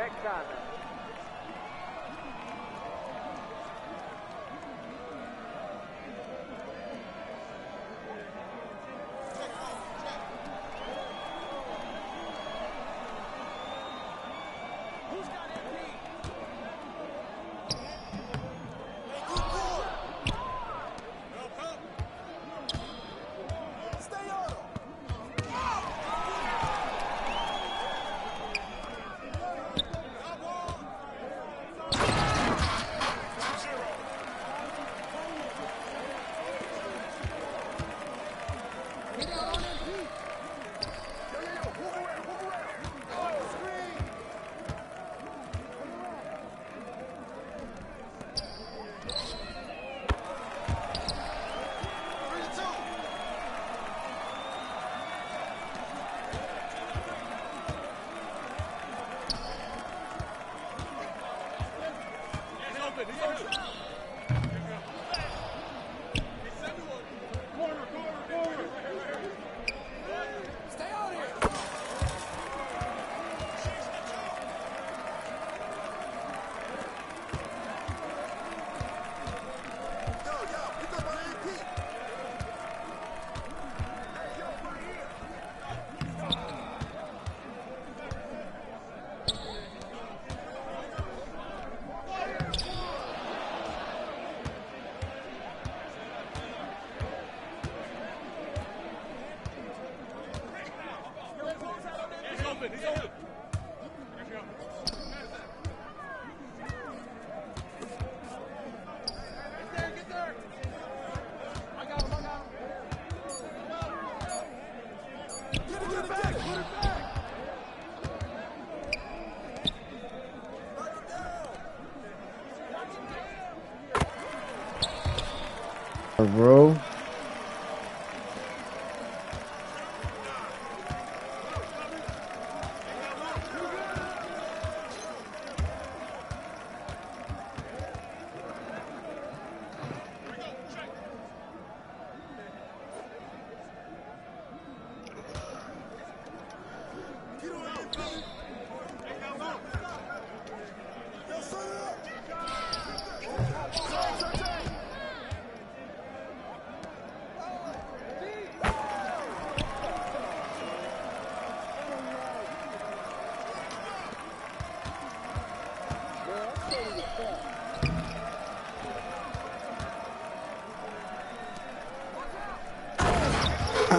Next time. Bro.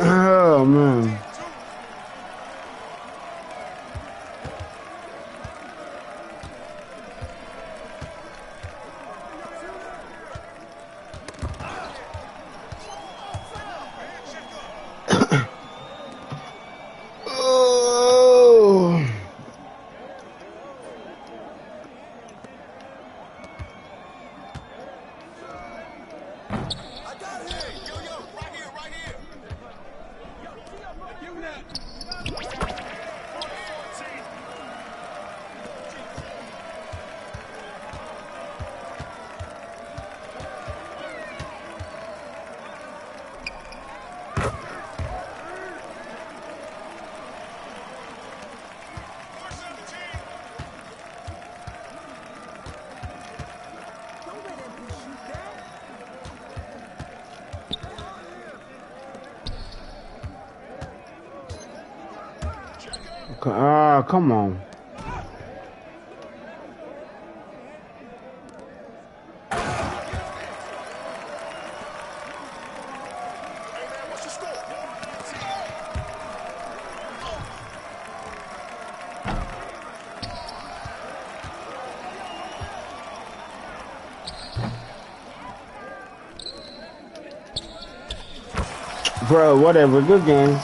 Oh man. Oh. Come on. Bro, whatever. Good game.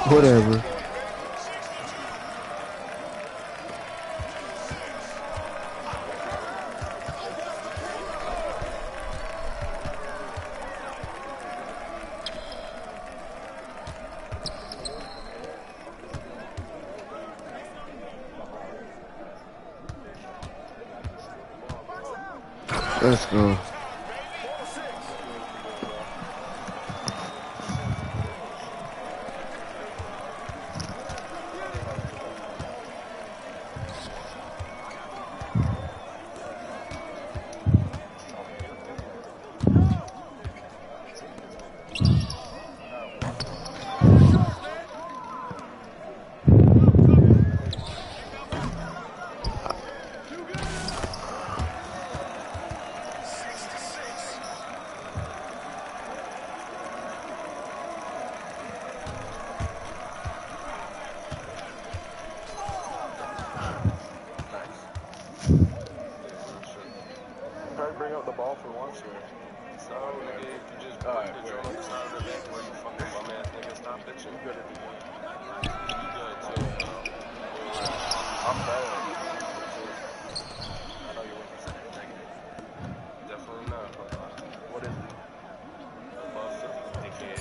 Whatever. Let's go. Bring up the ball for once here. So, nigga, you just put the drill on the side of the back where you fucking bum ass nigga stop bitching. You good at the game. You good too, bro. I'm bad. I know you wouldn't say negative. Definitely not. What is it? Above 50, dickhead.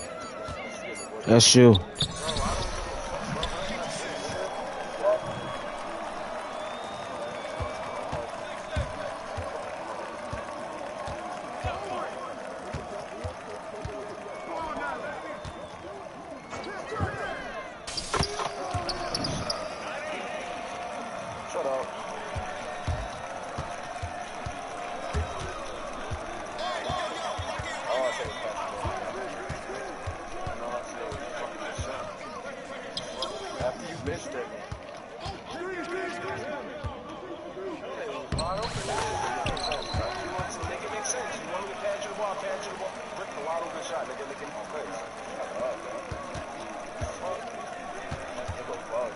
That's you. Bro, I don't give a fuck, bro. Shut up. All I say is pass the ball. And all I say is fucking good shot. After you missed it. It was wide open. You want to make it make sense. You want me to pass you the ball, Rick a wide open shot, nigga, look in my face. Shut up, man. Fuck. Nigga, fuck.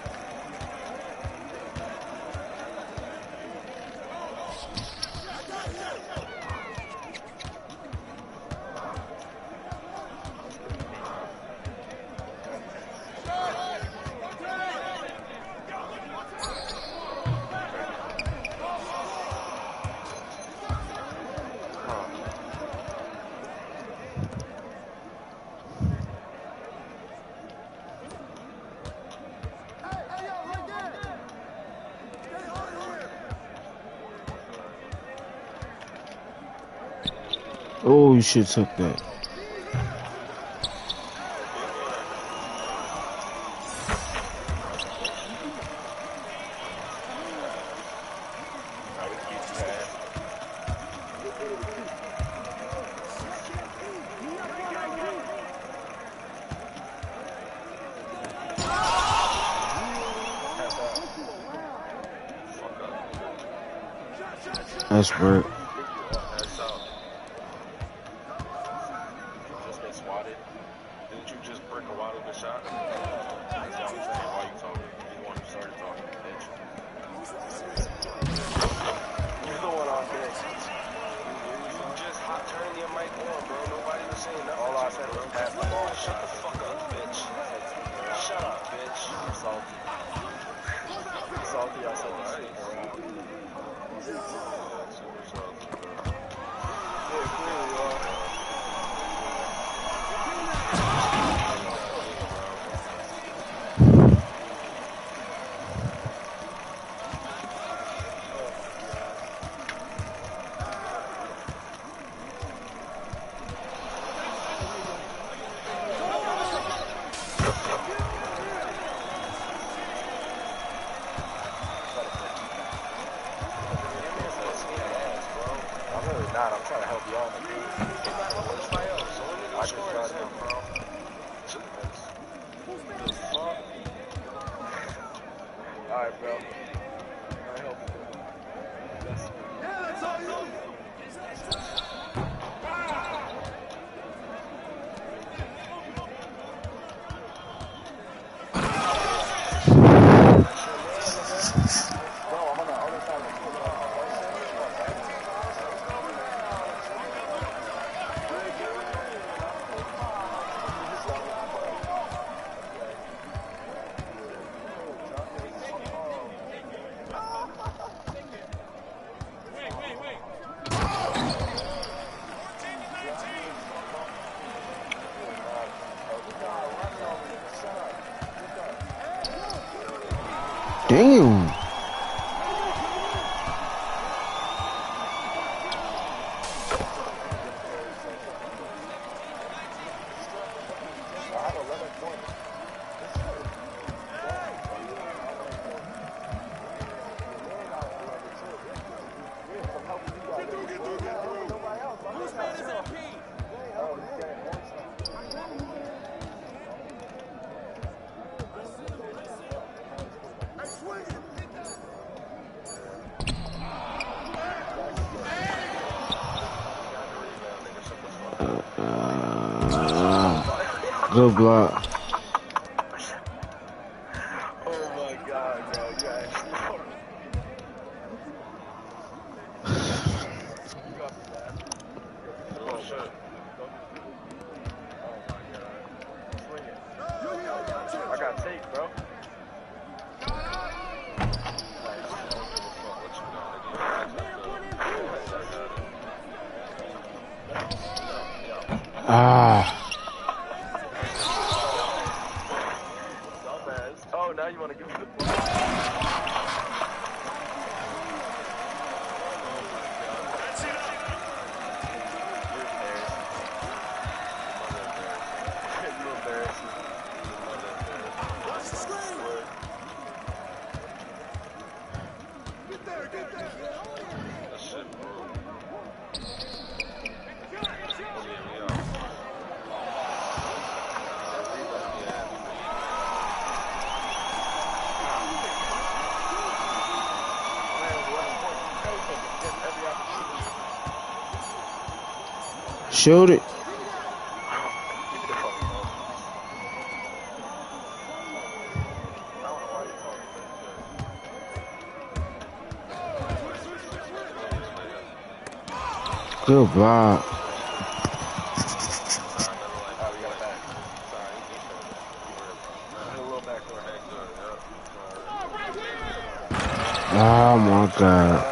Oh, you should have took that. That's right. Just been swatted. Didn't you just break a wide open shot? That's all I'm saying. Why you talking? You the one who started talking, bitch. You're the one on bitch. You just hot turned your mic on, bro. Nobody was saying nothing. All I said was pass the ball. Shut the fuck up, bitch. Shut up, bitch. I'm salty. I'm salty. I said this shit. Yeah, clearly, The fuck? Alright, bro. I hope you do. Yeah, that's all you. Bro, I'm on the other side of the field. Damn. Good block. Oh my god, bro. You actually you got me, man. Oh shit. Oh my god. Swing it. I got tape, bro. Ah. Dumbass. Oh, now you want to give me the ball. Shoot it. Good block. Oh my god.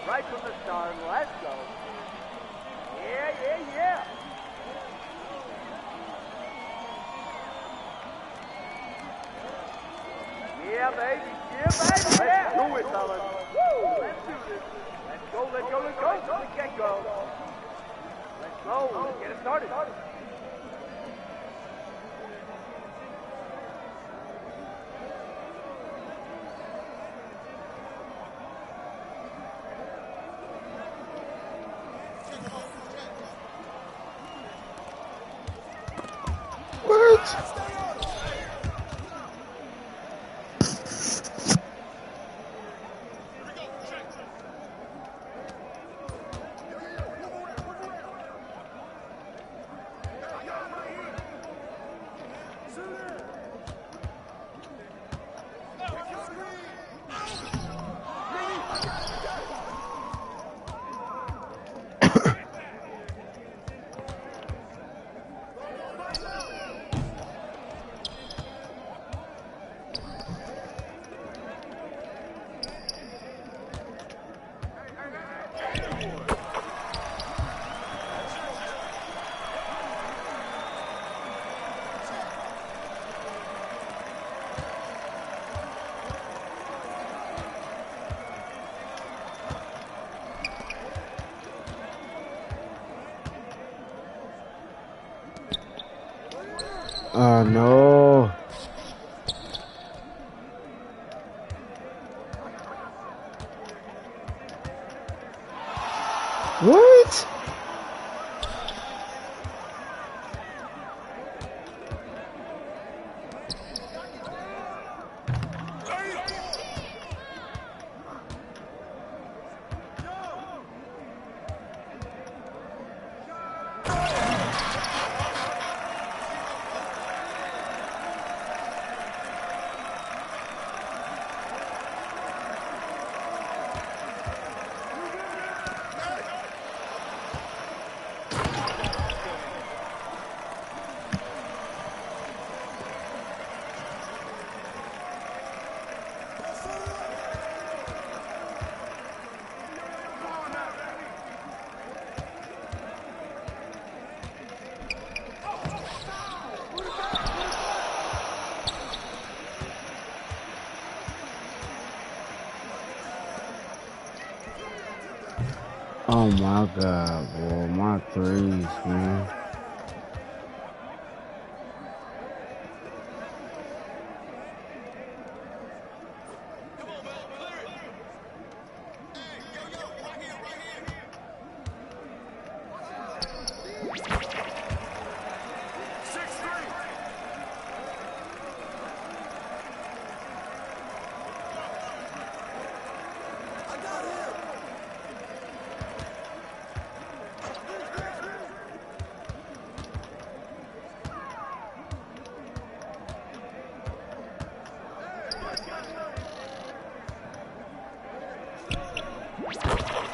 Right from the start. Let's go. Yeah, yeah, yeah. Yeah, baby. Yeah, baby. Let's do it, fellas. Woo! Let's do this. Let's go, let's go, let's go. From the get-go. Let's go. Let's get it started. What? No. What? Oh my God, boy, my threes, man.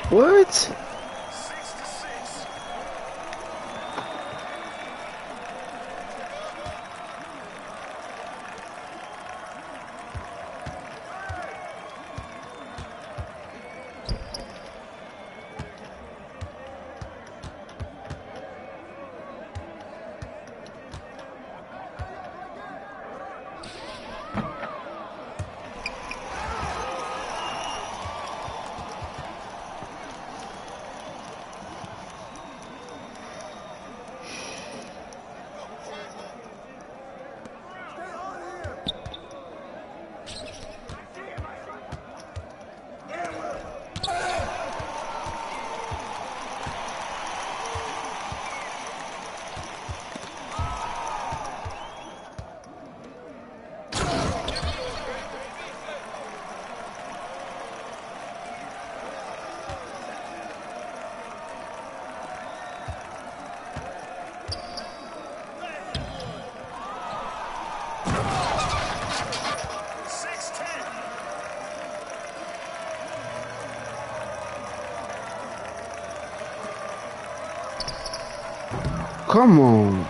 What? Come on.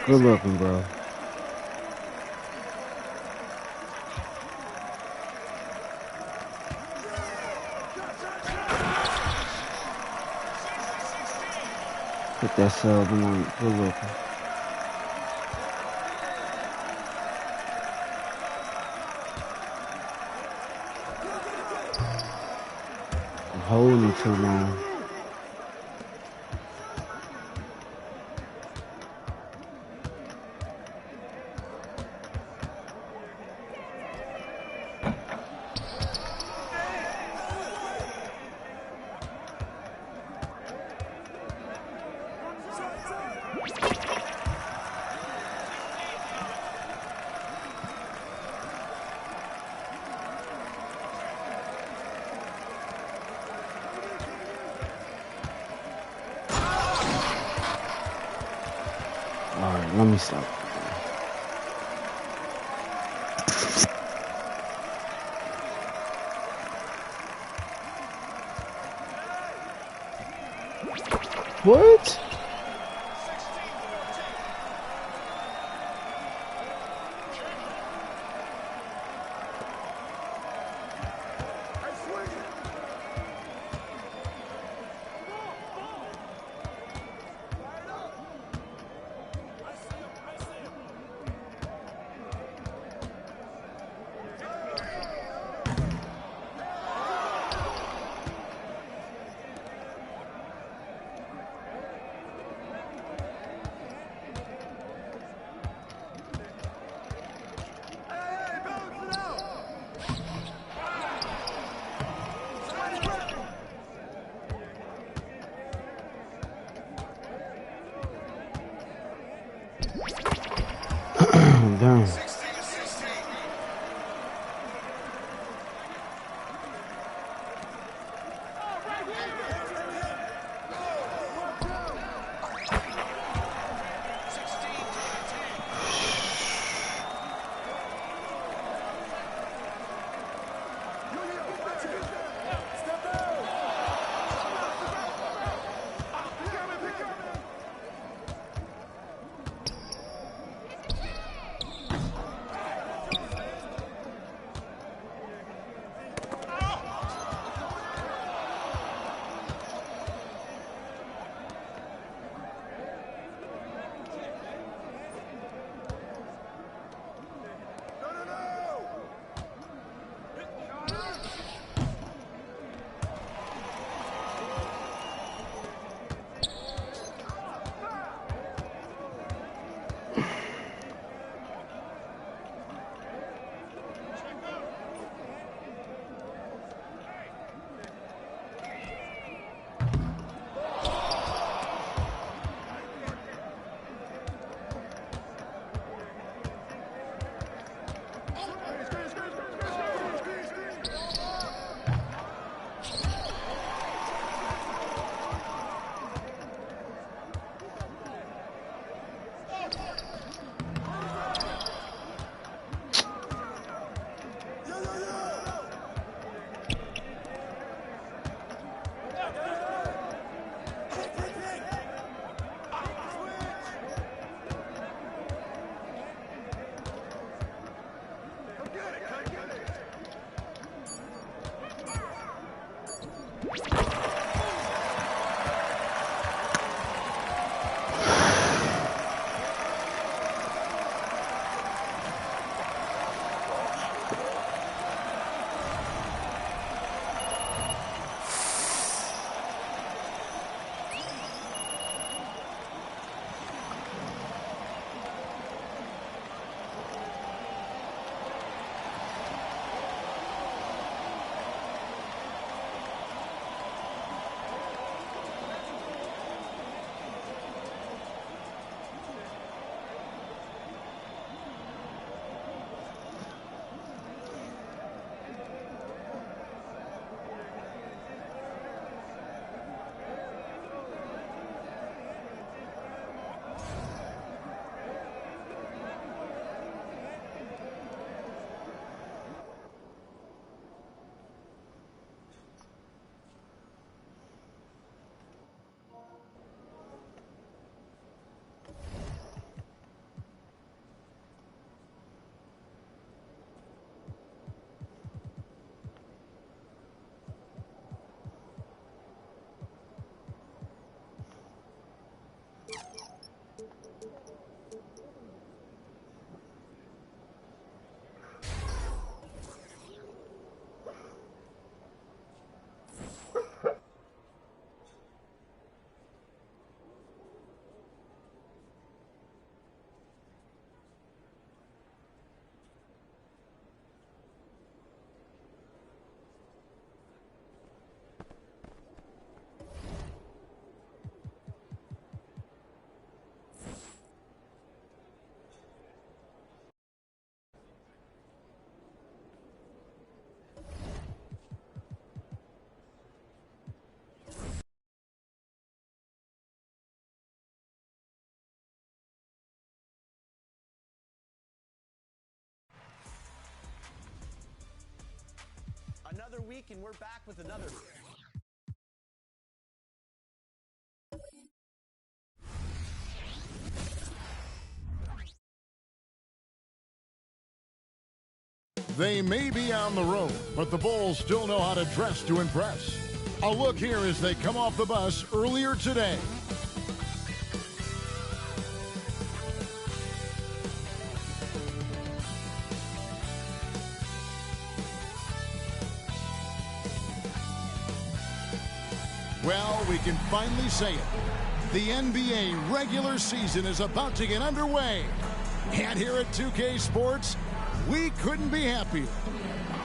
Good looking, bro. Put that sub on. Good looking. I'm holding it too long. Alright, let me stop. What? Damn. week, and we're back with another. They may be on the road, but the Bulls still know how to dress to impress. A look here as they come off the bus earlier today. Well, we can finally say it. The NBA regular season is about to get underway. And here at 2K Sports, we couldn't be happier.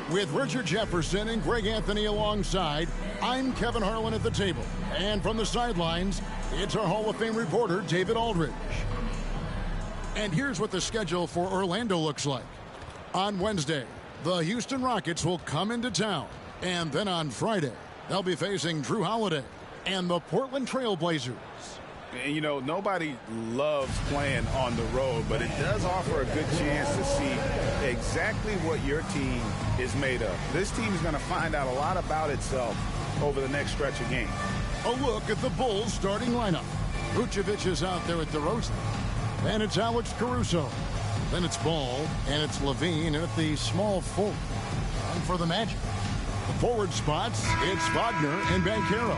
With Richard Jefferson and Greg Anthony alongside, I'm Kevin Harlan at the table. And from the sidelines, it's our Hall of Fame reporter, David Aldridge. And here's what the schedule for Orlando looks like. On Wednesday, the Houston Rockets will come into town. And then on Friday, they'll be facing Drew Holiday and the Portland Trail Blazers. And, you know, nobody loves playing on the road, but it does offer a good chance to see exactly what your team is made of. This team is going to find out a lot about itself over the next stretch of games. A look at the Bulls starting lineup. Vucevic is out there at DeRozan. Then it's Alex Caruso. Then it's Ball, and it's Levine at the small forward. And for the Magic, the forward spots, it's Wagner and Banchero.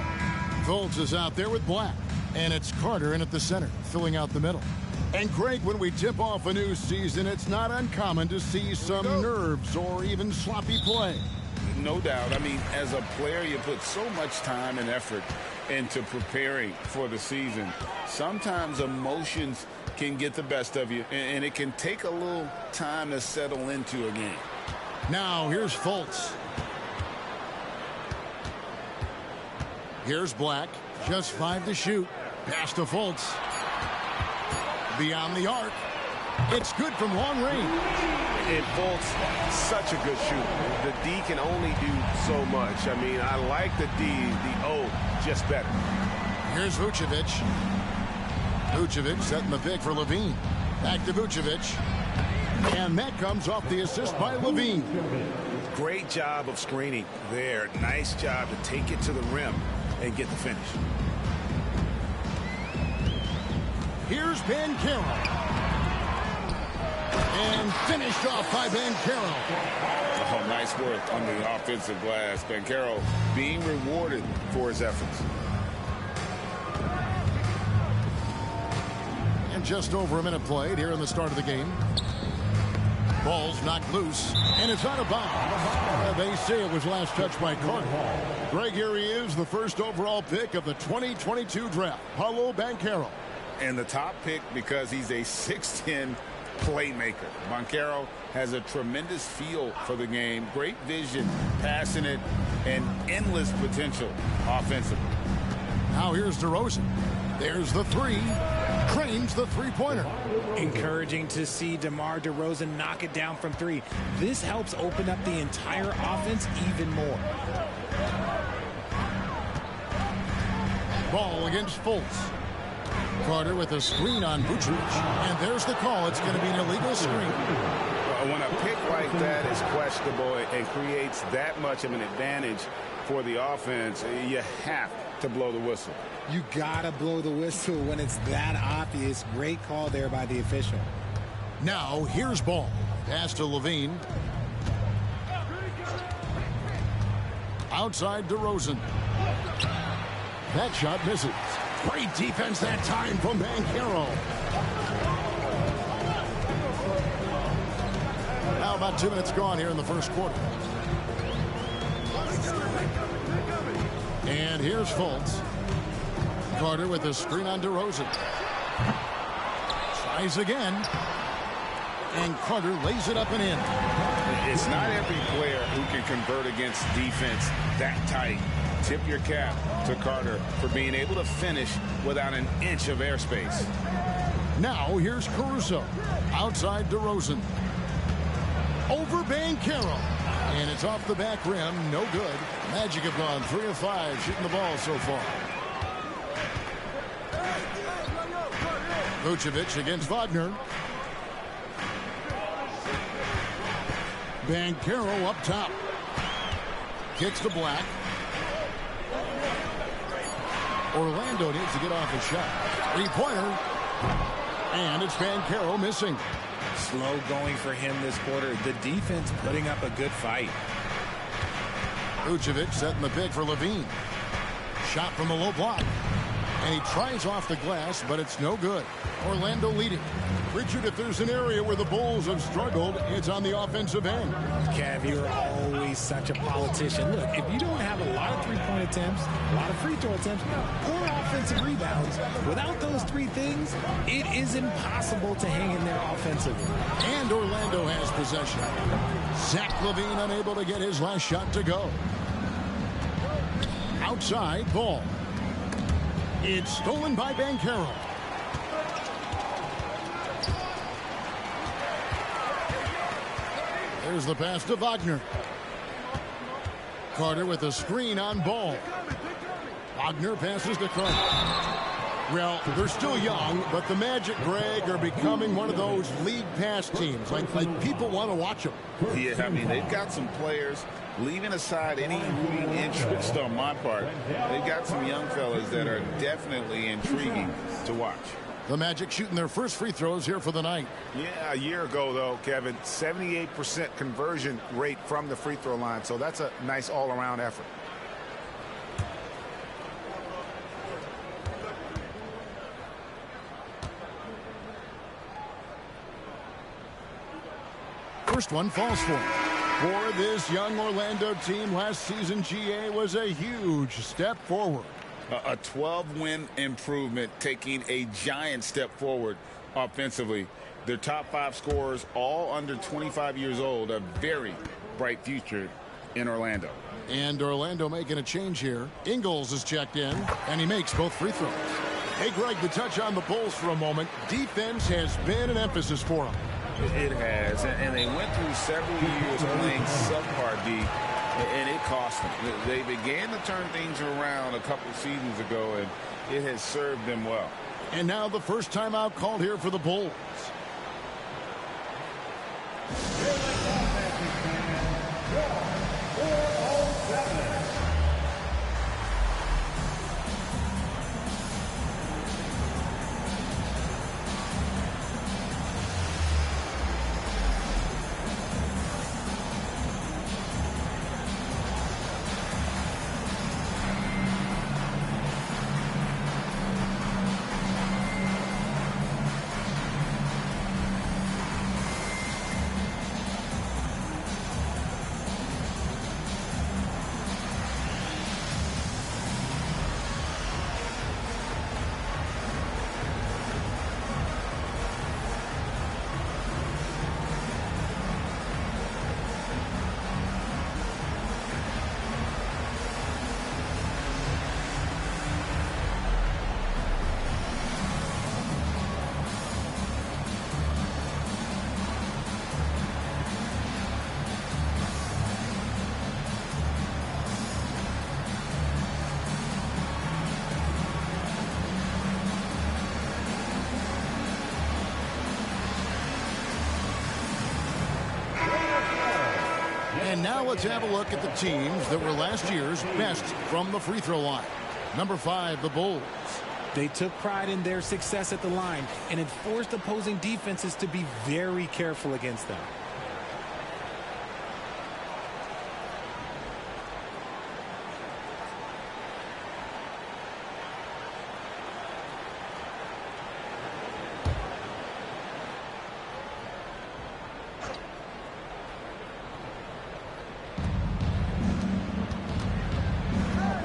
Fultz is out there with Black. And it's Carter in at the center, filling out the middle. And Greg, when we tip off a new season, it's not uncommon to see some nerves or even sloppy play. No doubt. I mean, as a player, you put so much time and effort into preparing for the season. Sometimes emotions can get the best of you, and it can take a little time to settle into a game. Now, here's Fultz. Here's Black. Just 5 to shoot. Pass to Fultz. Beyond the arc. It's good from long range. And Fultz, such a good shooter. The D can only do so much. I mean, I like the D, the O, just better. Here's Vucevic. Vucevic setting the pick for Levine. Back to Vucevic. And that comes off the assist by Levine. Great job of screening there. Nice job to take it to the rim and get the finish. Here's Banchero. And finished off by Banchero. Oh, nice work on the offensive glass. Banchero being rewarded for his efforts. And just over a minute played here in the start of the game. Ball's knocked loose, and it's out of bounds. They say it was last touched by Carter. Greg, here he is, the first overall pick of the 2022 draft, Paolo Banchero. And the top pick because he's a 6'10 playmaker. Banchero has a tremendous feel for the game, great vision, passing it, and endless potential offensively. Now here's DeRozan. There's the three. Cranes the three-pointer. Encouraging to see DeMar DeRozan knock it down from 3. This helps open up the entire offense even more. Ball against Fultz. Carter with a screen on Vucevic. And there's the call. It's going to be an illegal screen. When a pick like that is questionable and creates that much of an advantage for the offense, you have to blow the whistle. You gotta blow the whistle when it's that obvious. Great call there by the official. Now here's Ball. Pass to Levine. Outside DeRozan. That shot misses. Great defense that time from Banchero. Now about 2 minutes gone here in the first quarter. And here's Fultz. Carter with a screen on DeRozan. Tries again. And Carter lays it up and in. It's not every player who can convert against defense that tight. Tip your cap to Carter for being able to finish without an inch of airspace. Now here's Caruso. Outside DeRozan. Over Banchero. And it's off the back rim. No good. Magic have gone 3 of 5 shooting the ball so far. Vucevic against Wagner. Banchero up top. kicks to Black. Orlando needs to get off his shot. Three-pointer. And it's Banchero missing. Slow going for him this quarter. The defense putting up a good fight. Vucevic setting the pick for Levine. Shot from the low block. And he tries off the glass, but it's no good. Orlando leading. Richard, if there's an area where the Bulls have struggled, it's on the offensive end. Cav, you're always such a politician. Look, if you don't have a lot of three-point attempts, a lot of free throw attempts, or offensive rebounds, without those three things, it is impossible to hang in there offensively. And Orlando has possession. Zach LaVine unable to get his last shot to go. Outside ball. It's stolen by Banchero. There's the pass to Wagner. Carter with a screen on ball. Wagner passes to Carter. Well, they're still young, but the Magic, Greg, are becoming one of those league pass teams. Like people want to watch them. Yeah, I mean, they've got some players, leaving aside any rooting interest on my part, they've got some young fellas that are definitely intriguing to watch. The Magic shooting their first free throws here for the night. Yeah, a year ago, though, Kevin, 78% conversion rate from the free throw line. So that's a nice all-around effort. First one falls for him. For this young Orlando team, last season GA was a huge step forward. A 12-win improvement, taking a giant step forward offensively. Their top 5 scorers, all under 25 years old, a very bright future in Orlando. And Orlando making a change here. Ingles is checked in, and he makes both free throws. Hey, Greg, to touch on the Bulls for a moment, defense has been an emphasis for them. It has, and they went through several years playing subpar D, and it cost them. They began to turn things around a couple seasons ago, and it has served them well. And now the first timeout called here for the Bulls. And now let's have a look at the teams that were last year's best from the free throw line. Number 5, the Bulls. They took pride in their success at the line, and it forced opposing defenses to be very careful against them.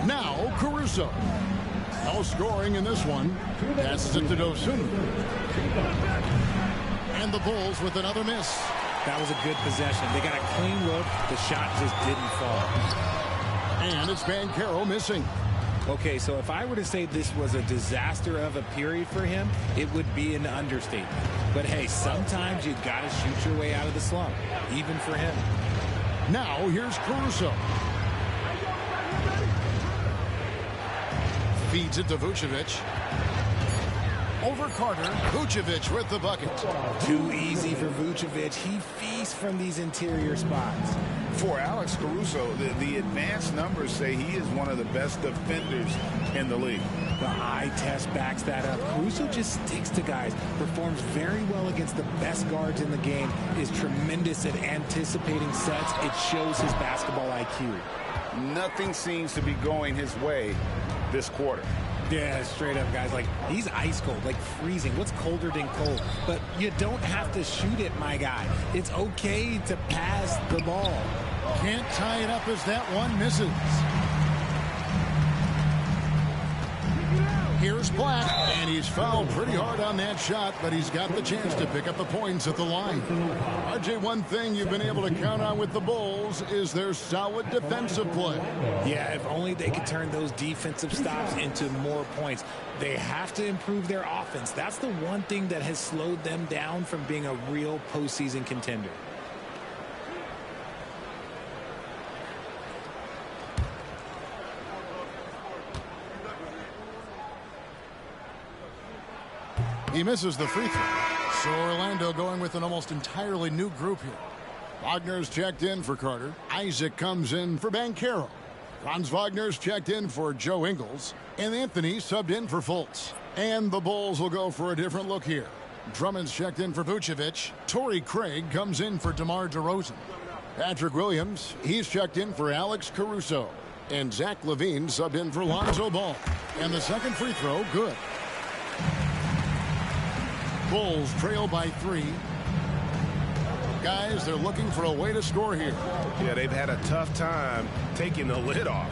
Now Caruso. No scoring in this one. Passes it to Dosunmu. And the Bulls with another miss. That was a good possession. They got a clean look. The shot just didn't fall. And it's Banchero missing. Okay, so if I were to say this was a disaster of a period for him, it would be an understatement. But hey, sometimes you got to shoot your way out of the slump, even for him. Now here's Caruso. Feeds it to Vucevic. over Carter. Vucevic with the bucket. Too easy for Vucevic. He feasts from these interior spots. For Alex Caruso, the advanced numbers say he is one of the best defenders in the league. The eye test backs that up. Caruso just sticks to guys, performs very well against the best guards in the game, is tremendous at anticipating sets. It shows his basketball IQ. Nothing seems to be going his way this quarter. Yeah, straight up, guys. Like, he's ice cold, like freezing. What's colder than cold? But you don't have to shoot it, my guy. It's okay to pass the ball. Can't tie it up as that one misses. Here's Black, and he's fouled pretty hard on that shot, but he's got the chance to pick up the points at the line. RJ, one thing you've been able to count on with the Bulls is their solid defensive play. Yeah, if only they could turn those defensive stops into more points. They have to improve their offense. That's the one thing that has slowed them down from being a real postseason contender. He misses the free throw. So Orlando going with an almost entirely new group here. Wagner's checked in for Carter. Isaac comes in for Banchero. Franz Wagner's checked in for Joe Ingles. And Anthony subbed in for Fultz. And the Bulls will go for a different look here. Drummond's checked in for Vucevic. Torrey Craig comes in for DeMar DeRozan. Patrick Williams, he's checked in for Alex Caruso. And Zach LaVine subbed in for Lonzo Ball. And the second free throw, good. Bulls trail by 3. Guys, they're looking for a way to score here. Yeah, they've had a tough time taking the lid off.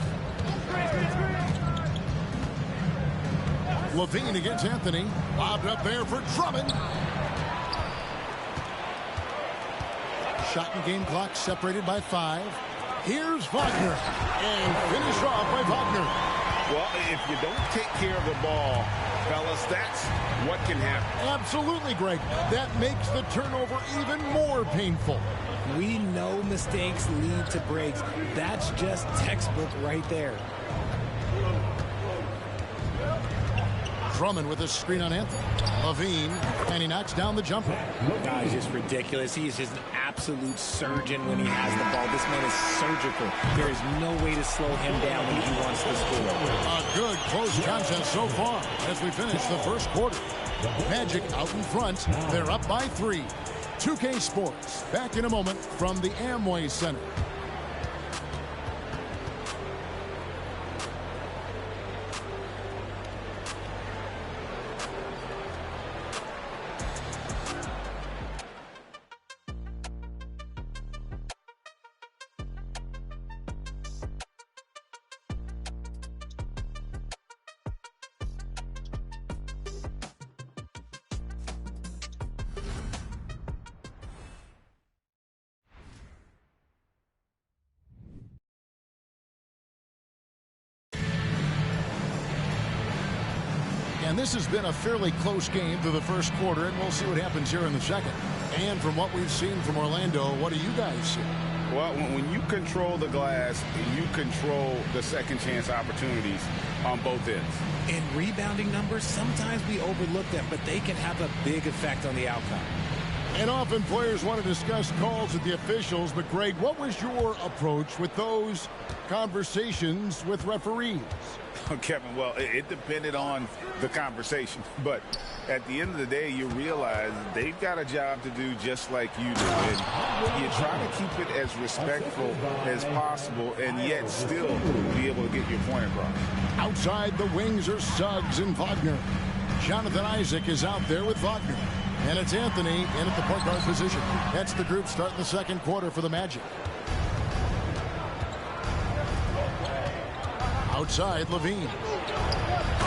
LaVine against Anthony. Lobbed up there for Drummond. Shot and game clock separated by 5. Here's Wagner. And finish off by Wagner. Well, if you don't take care of the ball, fellas, that's what can happen. Absolutely, Greg. That makes the turnover even more painful. We know mistakes lead to breaks. That's just textbook right there. Drummond with a screen on Anthony. LaVine, and he knocks down the jumper. He's just ridiculous. He is just an absolute surgeon when he has the ball. This man is surgical. There is no way to slow him down when he wants to score. A good close contest so far as we finish the first quarter. Magic out in front. They're up by 3. 2K Sports back in a moment from the Amway Center. And this has been a fairly close game through the first quarter, and we'll see what happens here in the second. And from what we've seen from Orlando, what do you guys see? Well, when you control the glass, you control the second chance opportunities on both ends. In rebounding numbers, sometimes we overlook them, but they can have a big effect on the outcome. And often players want to discuss calls with the officials, but Greg, what was your approach with those conversations with referees? Kevin, well, it depended on the conversation. But at the end of the day, you realize they've got a job to do just like you do. And you try to keep it as respectful as possible and yet still be able to get your point across. Outside the wings are Suggs and Wagner. Jonathan Isaac is out there with Wagner. And it's Anthony in at the point guard position. That's the group starting the second quarter for the Magic. Outside, LaVine.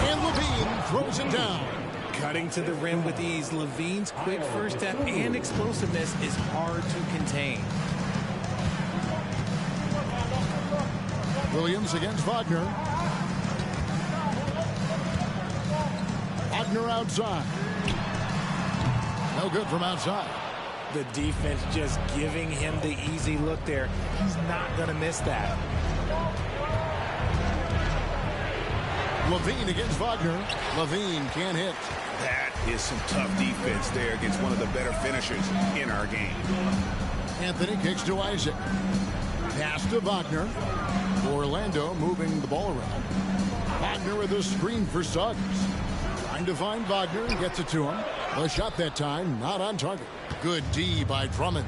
And LaVine throws it down. Cutting to the rim with ease. LaVine's quick first step and explosiveness is hard to contain. Williams against Wagner. Wagner outside. No good from outside. The defense just giving him the easy look there. He's not going to miss that. LaVine against Wagner. LaVine can't hit. That is some tough defense there against one of the better finishers in our game. Anthony kicks to Isaac. Pass to Wagner. Orlando moving the ball around. Wagner with a screen for Suggs. Trying to find Wagner and gets it to him. The shot that time, not on target. Good D by Drummond.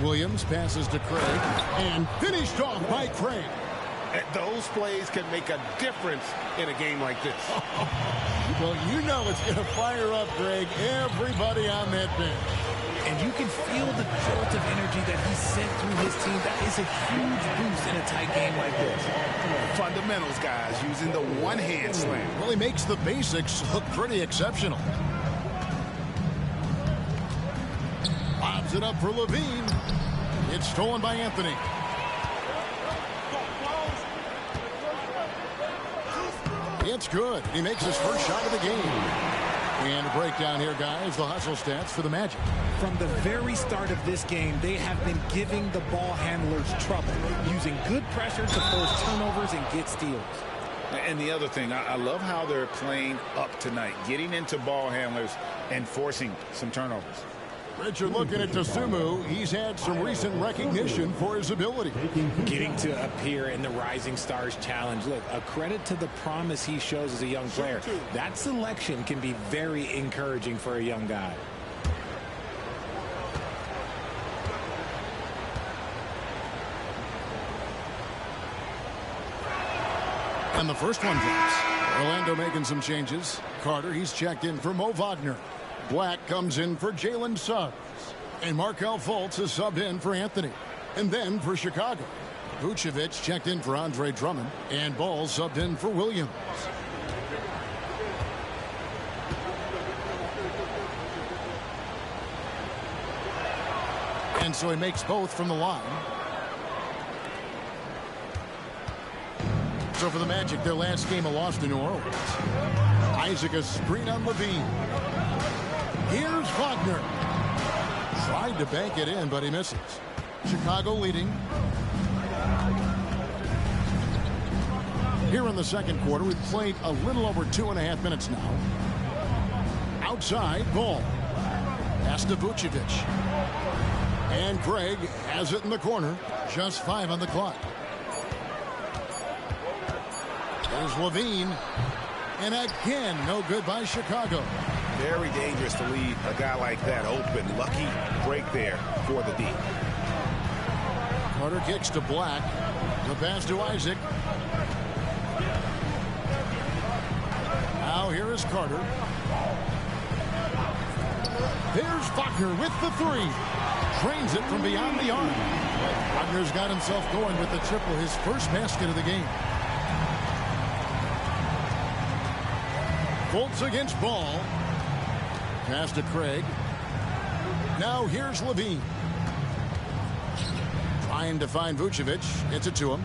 Williams passes to Craig and finished off by Craig. Those plays can make a difference in a game like this. Well, you know it's going to fire up, Greg, everybody on that bench. And you can feel the jolt of energy that he sent through his team. That is a huge boost in a tight game like this. Fundamentals, guys, using the one-hand slam. Well, he makes the basics look pretty exceptional. Lobs it up for Levine. It's stolen by Anthony. It's good. He makes his first shot of the game. And a breakdown here, guys. The hustle stats for the Magic. From the very start of this game, they have been giving the ball handlers trouble, using good pressure to force turnovers and get steals. And the other thing, I love how they're playing up tonight, getting into ball handlers and forcing some turnovers. Richard looking at Dosunmu. He's had some recent recognition for his ability. Getting to appear in the Rising Stars Challenge. Look, a credit to the promise he shows as a young player. That selection can be very encouraging for a young guy. And the first one drops. Orlando making some changes. Carter, he's checked in for Mo Wagner. Black comes in for Jalen Suggs. And Markelle Fultz is subbed in for Anthony. And then for Chicago, Vucevic checked in for Andre Drummond. And Ball subbed in for Williams. And so he makes both from the line. So for the Magic, their last game, a loss to New Orleans. Isaac a screen on Levine. Here's Wagner. Tried to bank it in, but he misses. Chicago leading. Here in the second quarter, we've played a little over 2.5 minutes now. Outside, Ball. Pass to Vucevic. And Craig has it in the corner. Just 5 on the clock. There's Levine. And again, no good by Chicago. Very dangerous to leave a guy like that open. Lucky break there for the D. Carter kicks to Black. The pass to Isaac. Now here is Carter. There's Wagner with the three. Drains it from beyond the arc. Wagner's got himself going with the triple, his first basket of the game. Fultz against Ball. Pass to Craig. Now here's Levine. Trying to find Vucevic. Gets it to him.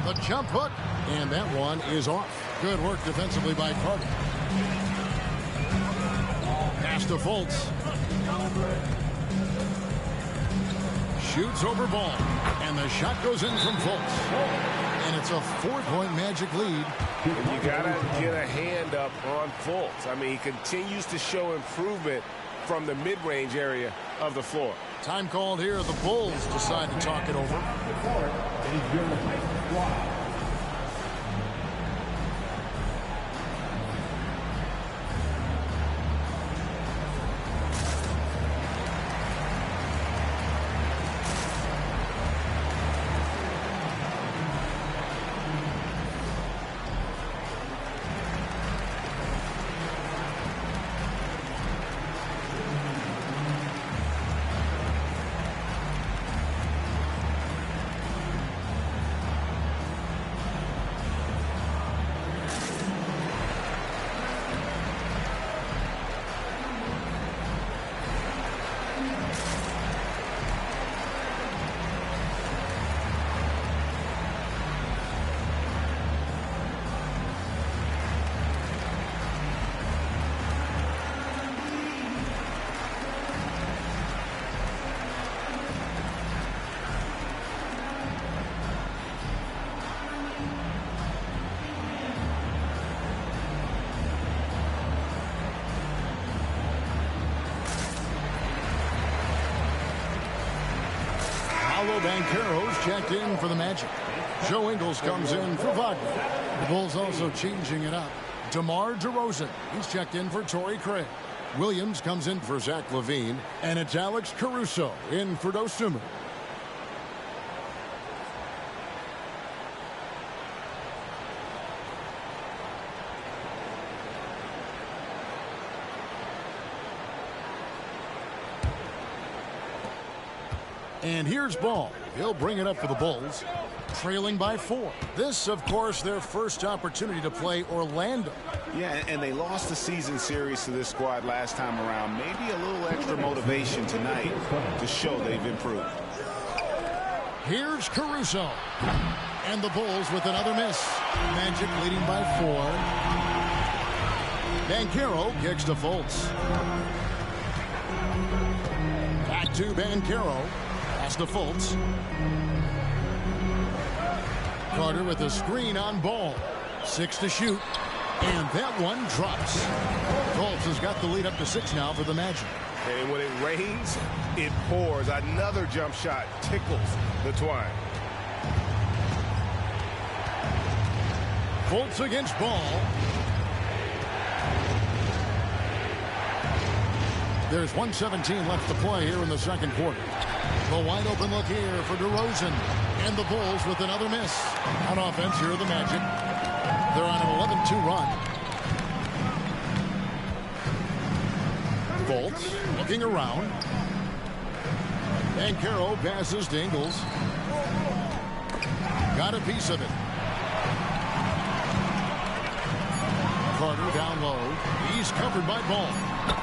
The jump hook. And that one is off. Good work defensively by Carter. Pass to Fultz. Shoots over Ball. And the shot goes in from Fultz. And it's a 4-point Magic lead. And you got to get a hand up on Fultz. I mean, he continues to show improvement from the mid-range area of the floor. Time called here. The Bulls decide to talk it over. Banchero's checked in for the Magic. Joe Ingles comes in for Wagner. The Bulls also changing it up. DeMar DeRozan, he's checked in for Torrey Craig. Williams comes in for Zach LaVine. And it's Alex Caruso in for Dosunmu. And here's Ball. He'll bring it up for the Bulls, trailing by 4. This, of course, their first opportunity to play Orlando. Yeah, and they lost the season series to this squad last time around. Maybe a little extra motivation tonight to show they've improved. Here's Caruso. And the Bulls with another miss. Magic leading by 4. Banchero kicks to Fultz. Back to Banchero. Pass to Fultz. Carter with a screen on Ball. 6 to shoot. And that one drops. Fultz has got the lead up to 6 now for the Magic. And when it rains, it pours. Another jump shot tickles the twine. Fultz against Ball. There's 1:17 left to play here in the second quarter. The wide open look here for DeRozan. And the Bulls with another miss. On offense, here are the Magic. They're on an 11-2 run. Fultz looking around. Banchero passes to Ingles. Got a piece of it. Carter down low. He's covered by Ball.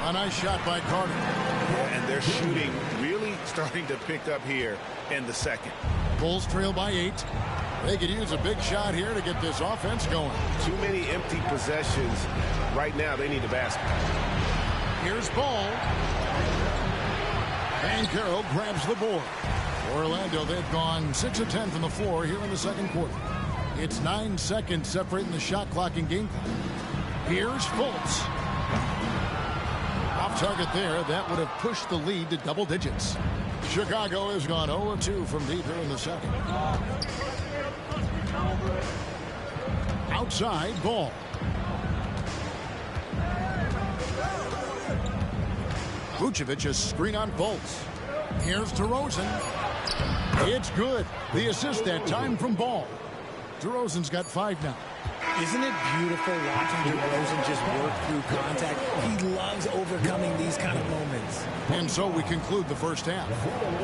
A nice shot by Carter. And they're shooting really starting to pick up here in the second. Bulls trail by 8. They could use a big shot here to get this offense going. Too many empty possessions. Right now, they need a basket. Here's Ball. Banchero grabs the board. Orlando, they've gone 6 of 10 from the floor here in the second quarter. It's 9 seconds separating the shot clock and game clock. Here's Fultz. Off target there. That would have pushed the lead to double digits. Chicago has gone 0-2 from deep here in the second. Outside, Ball. Vucevic's screen on Fultz. Here's DeRozan. It's good. The assist that time from Ball. DeRozan's got 5 now. Isn't it beautiful watching DeRozan just work through contact? He loves overcoming these kind of moments. And so we conclude the first half.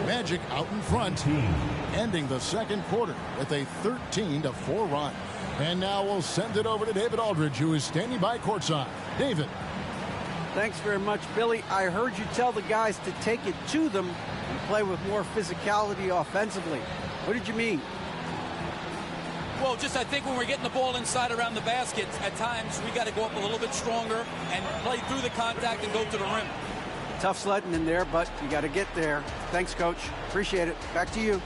Magic out in front, ending the second quarter with a 13-4 run. And now we'll send it over to David Aldridge, who is standing by courtside. David. Thanks very much, Billy. I heard you tell the guys to take it to them and play with more physicality offensively. What did you mean? Well, just I think when we're getting the ball inside around the basket, at times we got to go up a little bit stronger and play through the contact and go to the rim. Tough sledding in there, but you got to get there. Thanks, Coach. Appreciate it. Back to you.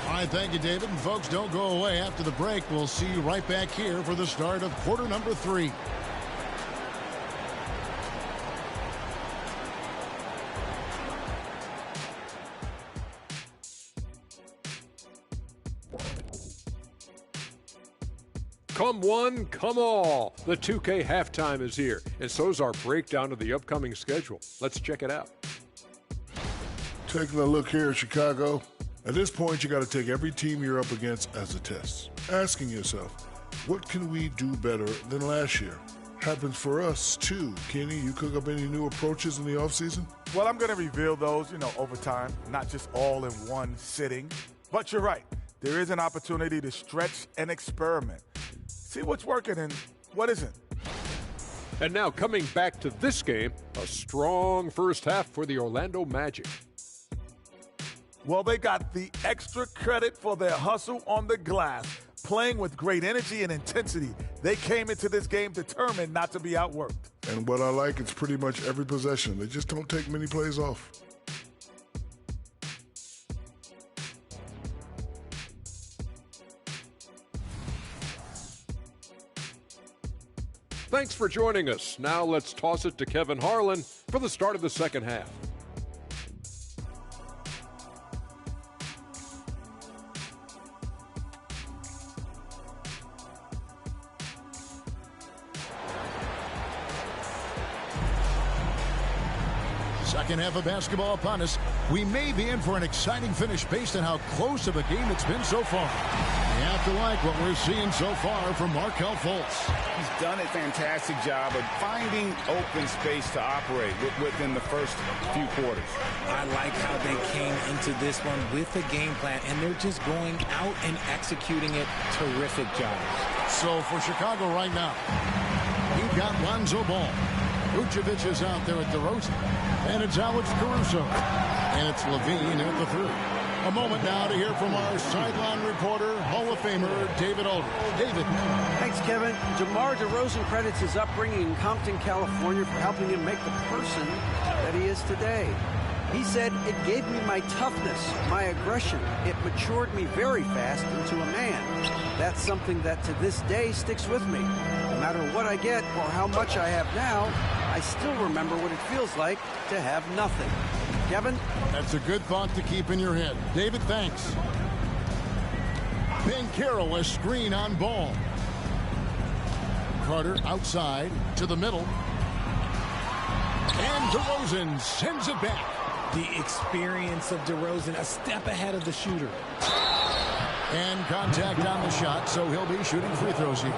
All right, thank you, David. And folks, don't go away. After the break, we'll see you right back here for the start of quarter number 3. Come one, come all. The 2K halftime is here, and so's our breakdown of the upcoming schedule. Let's check it out. Taking a look here at Chicago, at this point you got to take every team you're up against as a test. Asking yourself, what can we do better than last year? Happens for us too. Kenny, you cook up any new approaches in the offseason? Well, I'm going to reveal those, over time, not just all in one sitting. But you're right. There is an opportunity to stretch and experiment. See what's working and what isn't. And now coming back to this game, a strong first half for the Orlando Magic. Well, they got the extra credit for their hustle on the glass, playing with great energy and intensity. They came into this game determined not to be outworked. And what I like, it's pretty much every possession. They just don't take many plays off. Thanks for joining us. Now let's toss it to Kevin Harlan for the start of the second half. Second half of basketball upon us. We may be in for an exciting finish based on how close of a game it's been so far. You have to like what we're seeing so far from Markelle Fultz. He's done a fantastic job of finding open space to operate within the first few quarters. I like how they came into this one with a game plan, and they're just going out and executing it. Terrific job. So for Chicago right now, you've got Lonzo Ball. Vucevic is out there at DeRozan. And it's Alex Caruso. And it's LaVine at the 3. A moment now to hear from our sideline reporter, Hall of Famer David Aldridge. David. Thanks, Kevin. DeMar DeRozan credits his upbringing in Compton, California for helping him make the person that he is today. He said, "It gave me my toughness, my aggression. It matured me very fast into a man. That's something that to this day sticks with me. No matter what I get or how much I have now, I still remember what it feels like to have nothing." Kevin? That's a good thought to keep in your head. David, thanks. Banchero, a screen on Ball. Carter outside to the middle. And DeRozan sends it back. The experience of DeRozan, a step ahead of the shooter. And contact on the shot, so he'll be shooting free throws here.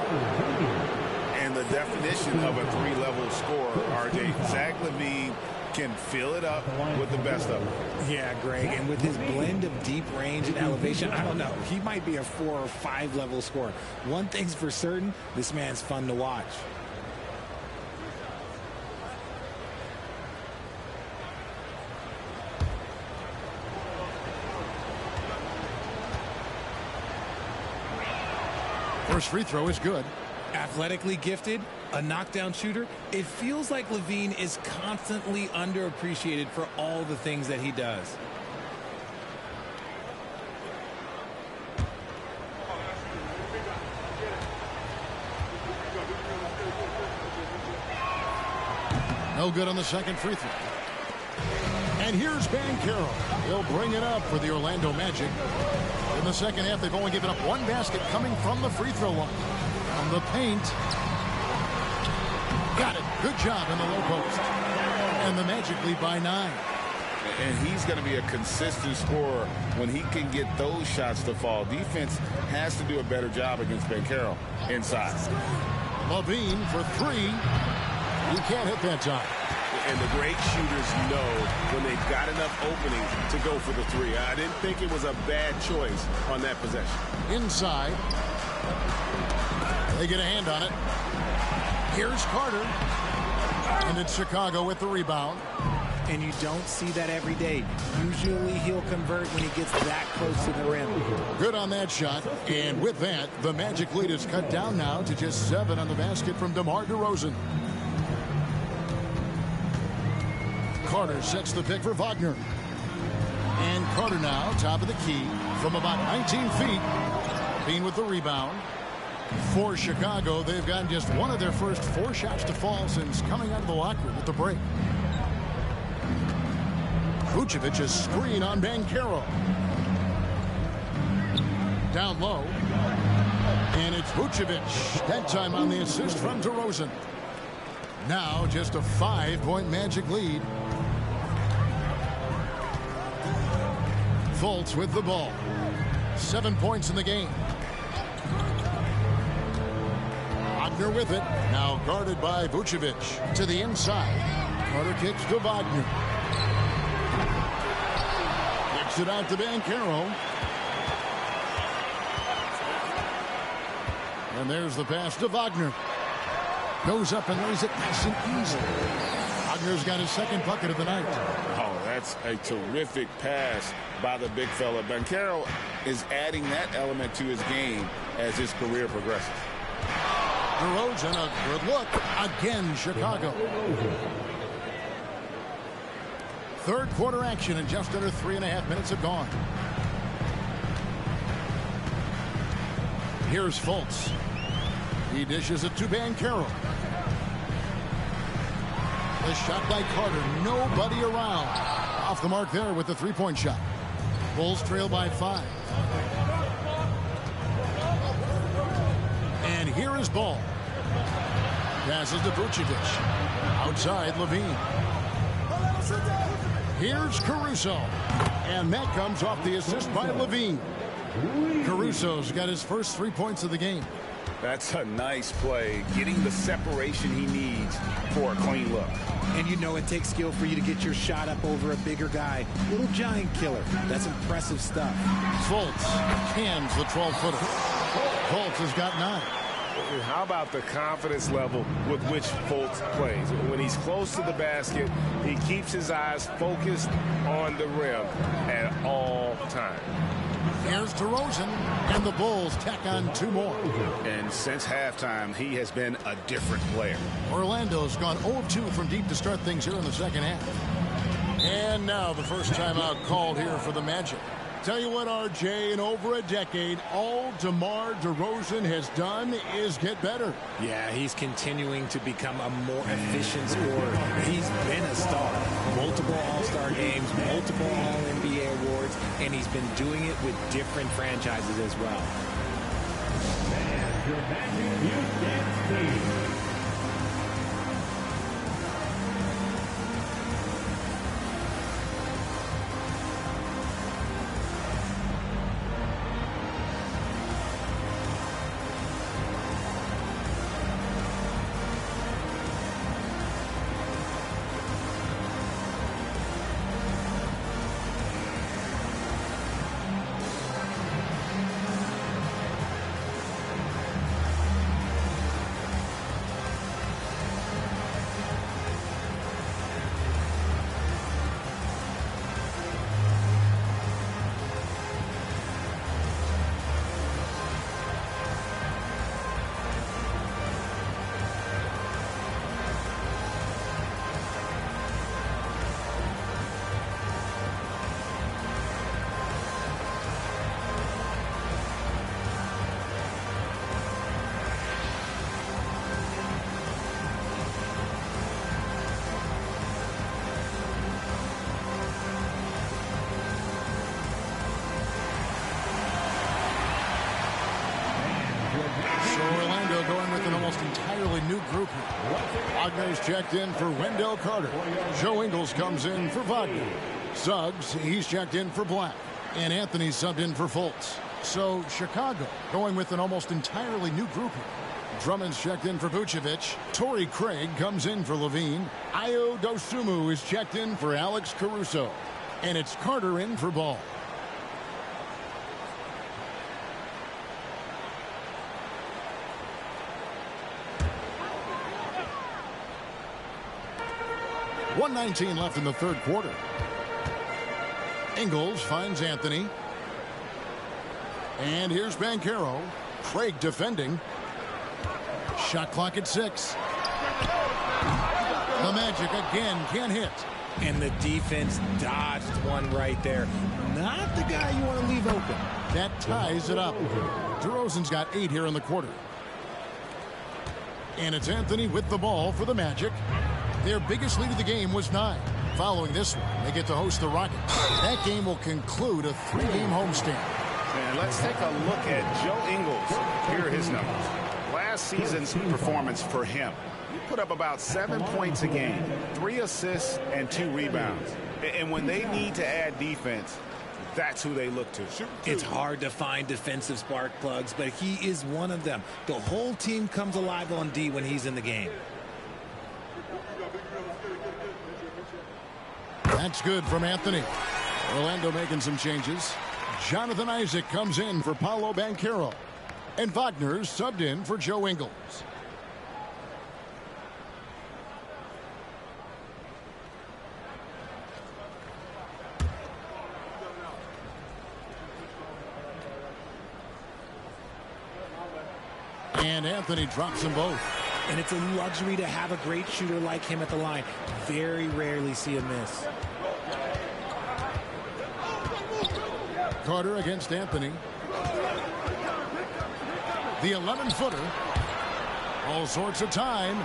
And the definition of a 3-level scorer, RJ, Zach LaVine can fill it up with the best of them. Yeah, Greg, and with his blend of deep range and elevation, I don't know, he might be a 4 or 5 level scorer. One thing's for certain, this man's fun to watch. First free throw is good. Athletically gifted, a knockdown shooter. It feels like LaVine is constantly underappreciated for all the things that he does. No good on the second free throw. And here's Banchero. He'll bring it up for the Orlando Magic. In the second half, they've only given up one basket coming from the free throw line. From the paint. Got it. Good job in the low post. And the Magic lead by 9. And he's going to be a consistent scorer when he can get those shots to fall. Defense has to do a better job against Banchero inside. LaVine for 3. He can't hit that time. And the great shooters know when they've got enough opening to go for the 3. I didn't think it was a bad choice on that possession. Inside. They get a hand on it. Here's Carter. And it's Chicago with the rebound. And you don't see that every day. Usually he'll convert when he gets that close to the rim. Good on that shot. And with that, the Magic lead is cut down now to just 7 on the basket from DeMar DeRozan. Carter sets the pick for Wagner. And Carter now, top of the key, from about 19 feet. Bean with the rebound. For Chicago, they've gotten just one of their first 4 shots to fall since coming out of the locker room at the break. Vucevic, a screen on Banchero. Down low. And it's Vucevic. That time on the assist from DeRozan. Now just a 5-point Magic lead. Fultz with the ball. 7 points in the game. Wagner with it. Now guarded by Vucevic. To the inside. Carter kicks to Wagner. Kicks it out to Banchero. And there's the pass to Wagner. Goes up and lays it nice and easy. Wagner's got his second bucket of the night. Oh, that's a terrific pass by the big fella. Banchero is adding that element to his game as his career progresses. DeRozan, a good look. Again, Chicago. Third quarter action, and just under 3.5 minutes have gone. Here's Fultz. He dishes it to Banchero. The shot by Carter. Nobody around. Off the mark there with the 3-point shot. Bulls trail by 5. And here is Ball. Passes to Vucevic. Outside, LaVine. Here's Caruso. And that comes off the assist by Levine. Caruso's got his first 3 points of the game. That's a nice play, getting the separation he needs for a clean look. And you know it takes skill for you to get your shot up over a bigger guy. Little giant killer. That's impressive stuff. Fultz cans the 12-footer. Fultz has got 9. How about the confidence level with which Fultz plays? When he's close to the basket, he keeps his eyes focused on the rim at all times. Here's DeRozan, and the Bulls tack on 2 more. And since halftime, he has been a different player. Orlando's gone 0-2 from deep to start things here in the second half. And now the first timeout called here for the Magic. Tell you what, RJ, in over a decade, all DeMar DeRozan has done is get better. Yeah, he's continuing to become a more efficient scorer. He's been a star. Multiple All-Star games, multiple All-NBA awards, and he's been doing it with different franchises as well. Entirely new group. Wagner's checked in for Wendell Carter. Joe Ingles comes in for Wagner. Suggs, he's checked in for Black. And Anthony subbed in for Fultz. So Chicago going with an almost entirely new group. Drummond's checked in for Vucevic. Torrey Craig comes in for Levine. Ayo Dosunmu is checked in for Alex Caruso. And it's Carter in for Ball. .119 left in the third quarter. Ingles finds Anthony. And here's Banchero. Craig defending. Shot clock at 6. The Magic again can't hit. And the defense dodged one right there. Not the guy you want to leave open. That ties it up. DeRozan's got 8 here in the quarter. And it's Anthony with the ball for the Magic. Their biggest lead of the game was 9. Following this one, they get to host the Rockets. That game will conclude a 3-game homestand. And let's take a look at Joe Ingles. Here are his numbers. Last season's performance for him. He put up about 7 points a game, 3 assists, and 2 rebounds. And when they need to add defense, that's who they look to. It's hard to find defensive spark plugs, but he is one of them. The whole team comes alive on D when he's in the game. That's good from Anthony. Orlando making some changes. Jonathan Isaac comes in for Paolo Banchero. And Wagner's subbed in for Joe Ingles. And Anthony drops them both. And it's a luxury to have a great shooter like him at the line. Very rarely see a miss. Carter against Anthony. The 11-footer. All sorts of time.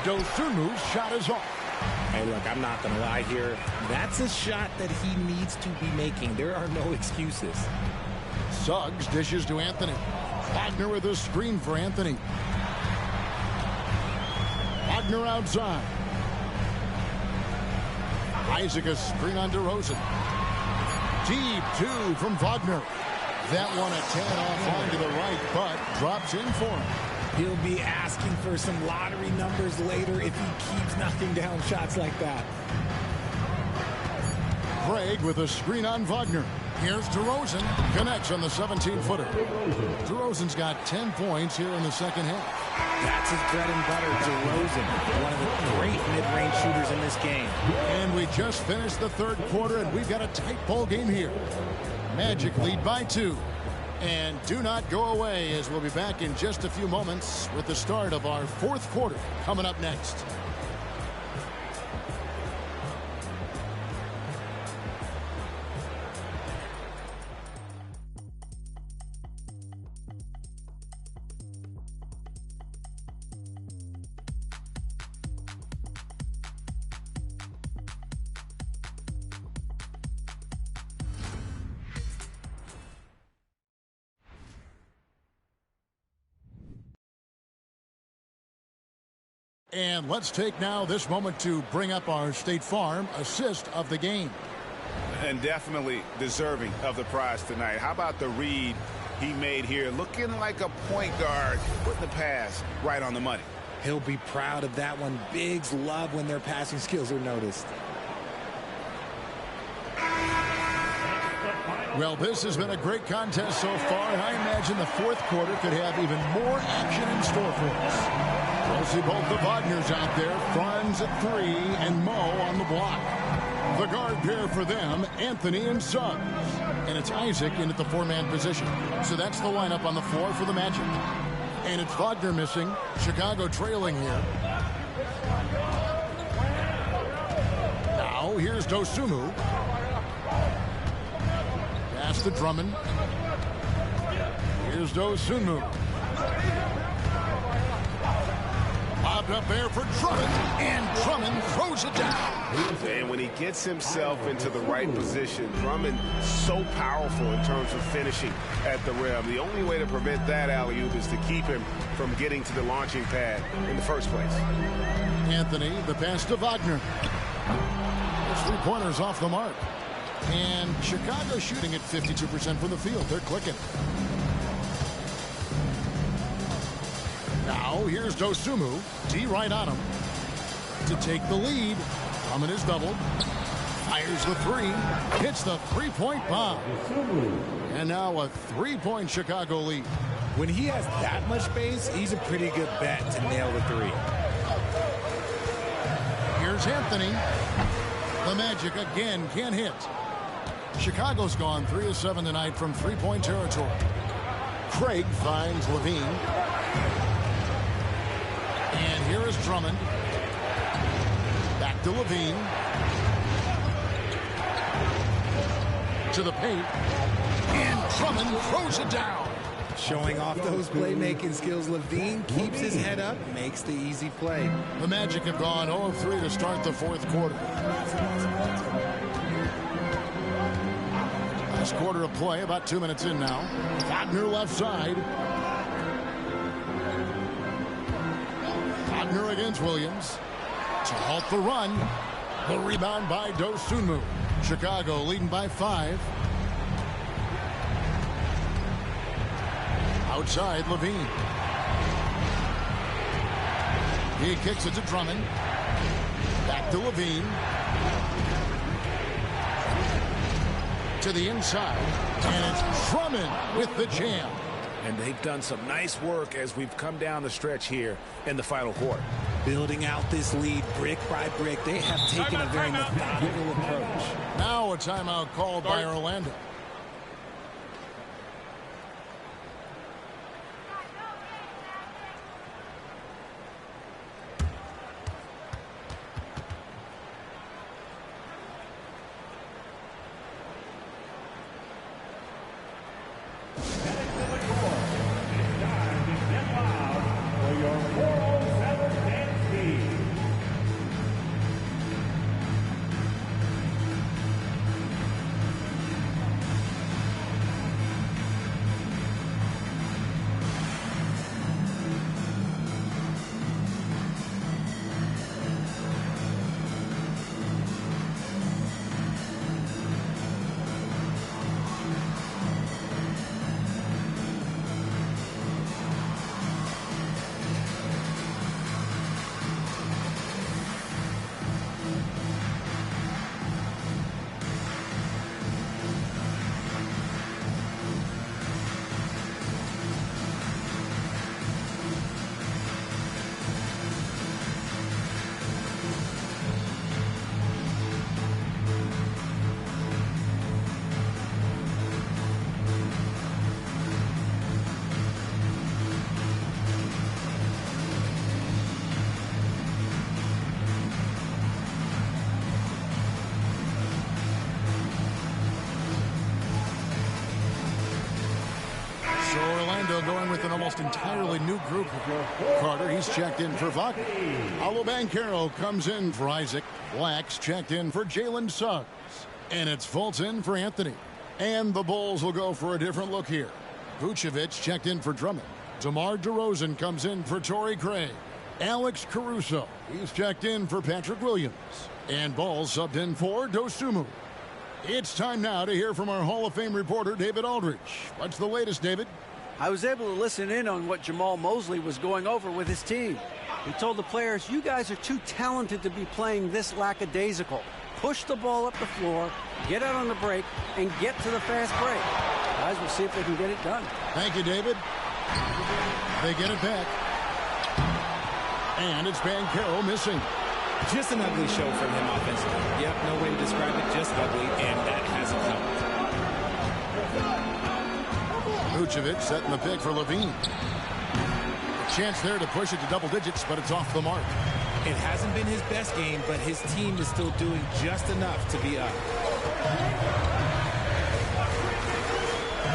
Dosunmu's shot is off. Hey, look, I'm not going to lie here. That's a shot that he needs to be making. There are no excuses. Suggs dishes to Anthony. Wagner with a screen for Anthony. Wagner outside. Isaac a screen on DeRozan. Deep two from Wagner. That one a 10 offline to the right, but drops in for him. He'll be asking for some lottery numbers later if he keeps knocking down shots like that. Craig with a screen on Wagner. Here's DeRozan. Connects on the 17-footer. DeRozan's got 10 points here in the second half. That's his bread and butter, DeRozan. One of the great mid-range shooters in this game. And we just finished the third quarter, and we've got a tight ball game here. Magic lead by 2. And do not go away, as we'll be back in just a few moments with the start of our fourth quarter coming up next. And let's take now this moment to bring up our State Farm assist of the game. And definitely deserving of the prize tonight. How about the read he made here? Looking like a point guard, putting the pass right on the money. He'll be proud of that one. Bigs love when their passing skills are noticed. Well, this has been a great contest so far, and I imagine the fourth quarter could have even more action in store for us. We'll see both the Wagners out there, Franz at 3 and Mo on the block. The guard pair for them, Anthony and Suggs. And it's Isaac in at the 4-man position. So that's the lineup on the floor for the Magic. And it's Wagner missing, Chicago trailing here. Now here's Dosunmu. Pass to Drummond. Here's Dosunmu. Lobbed up there for Drummond, and Drummond throws it down. And when he gets himself into the right position, Drummond so powerful in terms of finishing at the rim. The only way to prevent that alley-oop is to keep him from getting to the launching pad in the first place. Anthony, the pass to Wagner. Those 3-pointers off the mark. And Chicago shooting at 52% from the field. They're clicking. Now here's Dosunmu. D right on him to take the lead. Drummond is doubled. Fires the 3. Hits the 3-point bomb. And now a 3-point Chicago lead. When he has that much space, he's a pretty good bet to nail the 3. Here's Anthony. The Magic again can't hit. Chicago's gone 3 of 7 tonight from 3-point territory. Craig finds Levine. And here is Drummond. Back to Levine. To the paint. And Drummond throws it down. Showing off those playmaking skills, Levine keeps his head up, makes the easy play. The Magic have gone 0 of 3 to start the fourth quarter. Last quarter of play, about 2 minutes in now. Wagner left side. Wagner against Williams. To halt the run. The rebound by Dosunmu. Chicago leading by 5. Outside, Levine. He kicks it to Drummond. Back to Levine. To the inside. And it's Drummond with the jam. And they've done some nice work as we've come down the stretch here in the final quarter. Building out this lead brick by brick. They have taken a very methodical approach. Now a timeout called by Orlando. They'll go in with an almost entirely new group. Carter, he's checked in for Wagner. Alo Banchero comes in for Isaac. Black's checked in for Jalen Suggs. And it's Fulton for Anthony. And the Bulls will go for a different look here. Vucevic checked in for Drummond. DeMar DeRozan comes in for Torrey Craig. Alex Caruso, he's checked in for Patrick Williams. And Ball subbed in for Dosunmu. It's time now to hear from our Hall of Fame reporter, David Aldridge. What's the latest, David? I was able to listen in on what Jamal Mosley was going over with his team. He told the players, you guys are too talented to be playing this lackadaisical. Push the ball up the floor, get out on the break, and get to the fast break. Guys, we'll see if they can get it done. Thank you, David. They get it back. And it's Banchero missing. Just an ugly show from him offensively. Yep, no way to describe it, just ugly, and that hasn't helped. Vucevic setting the pick for Levine. A chance there to push it to double digits, but it's off the mark. It hasn't been his best game, but his team is still doing just enough to be up.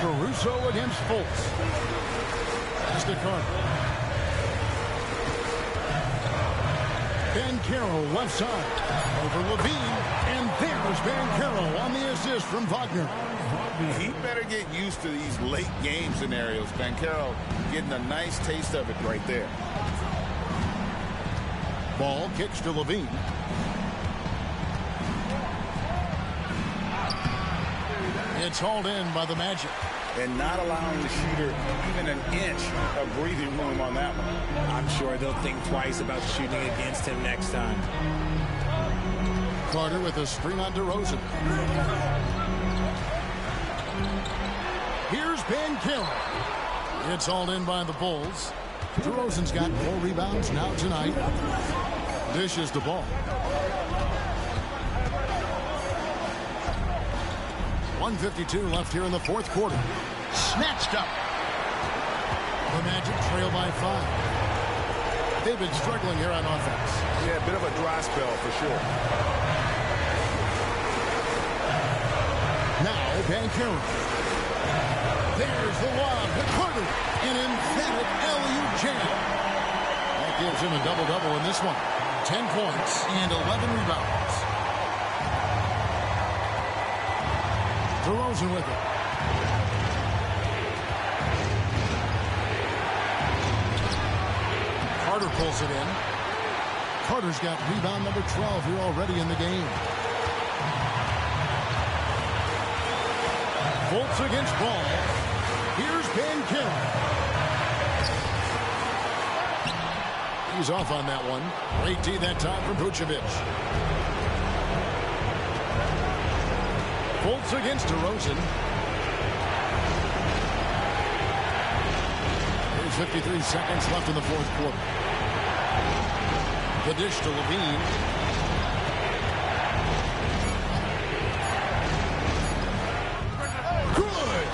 Caruso against Fultz. That's the Carter. Banchero left side. Over Levine. And there's Banchero on the assist from Wagner. He better get used to these late game scenarios. Banchero getting a nice taste of it right there. Ball kicks to Levine. It's hauled in by the Magic. And not allowing the shooter even an inch of breathing room on that one. I'm sure they'll think twice about shooting against him next time. Carter with a screen on DeRozan. Here's Banchero. It's hauled in by the Bulls. DeRozan's got 4 rebounds now tonight. Dishes the ball. 1:52 left here in the fourth quarter. Snatched up. The Magic trail by 5. They've been struggling here on offense. Yeah, a bit of a dry spell for sure. Now Banchero. There's the lob to Carter. An emphatic alley-oop jam. That gives him a double-double in this one. 10 points and 11 rebounds. DeRozan with it. Carter pulls it in. Carter's got rebound number 12 here already in the game. Fultz against Ball. Here's Banchero. He's off on that one. Great D that time from Vucevic. Fultz against DeRozan. There's 53 seconds left in the fourth quarter. The dish to Levine. Good!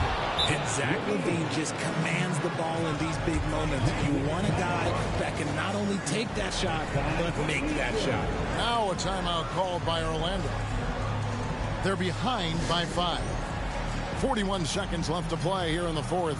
And Zach LaVine just commands the ball in these big moments. You want a guy that can not only take that shot, but make that shot. Now a timeout called by Orlando. They're behind by 5. 41 seconds left to play here in the fourth.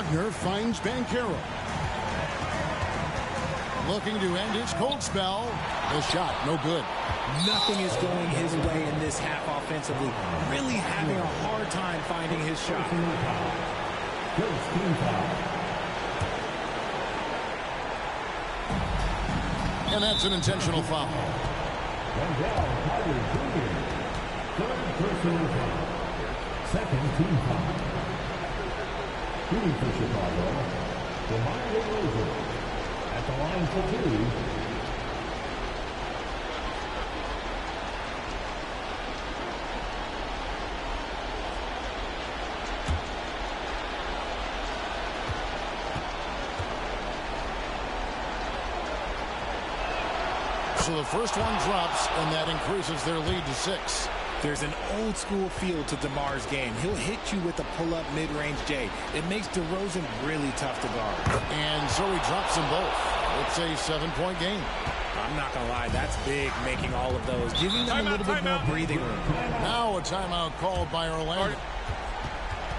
Wagner finds Banchero. Looking to end his cold spell. The shot, no good. Nothing is going his way in this half offensively. Really having a hard time finding his shot. And that's an intentional foul. Second team foul. Shooting for Chicago, DeMar DeRozan at the line for two. So the first one drops, and that increases their lead to 6. There's an old school feel to DeMar's game. He'll hit you with a pull-up mid-range J. It makes DeRozan really tough to guard. And so he drops them both. It's a 7-point game. I'm not going to lie, that's big, making all of those, giving them a little bit more breathing room. Now a timeout called by Orlando.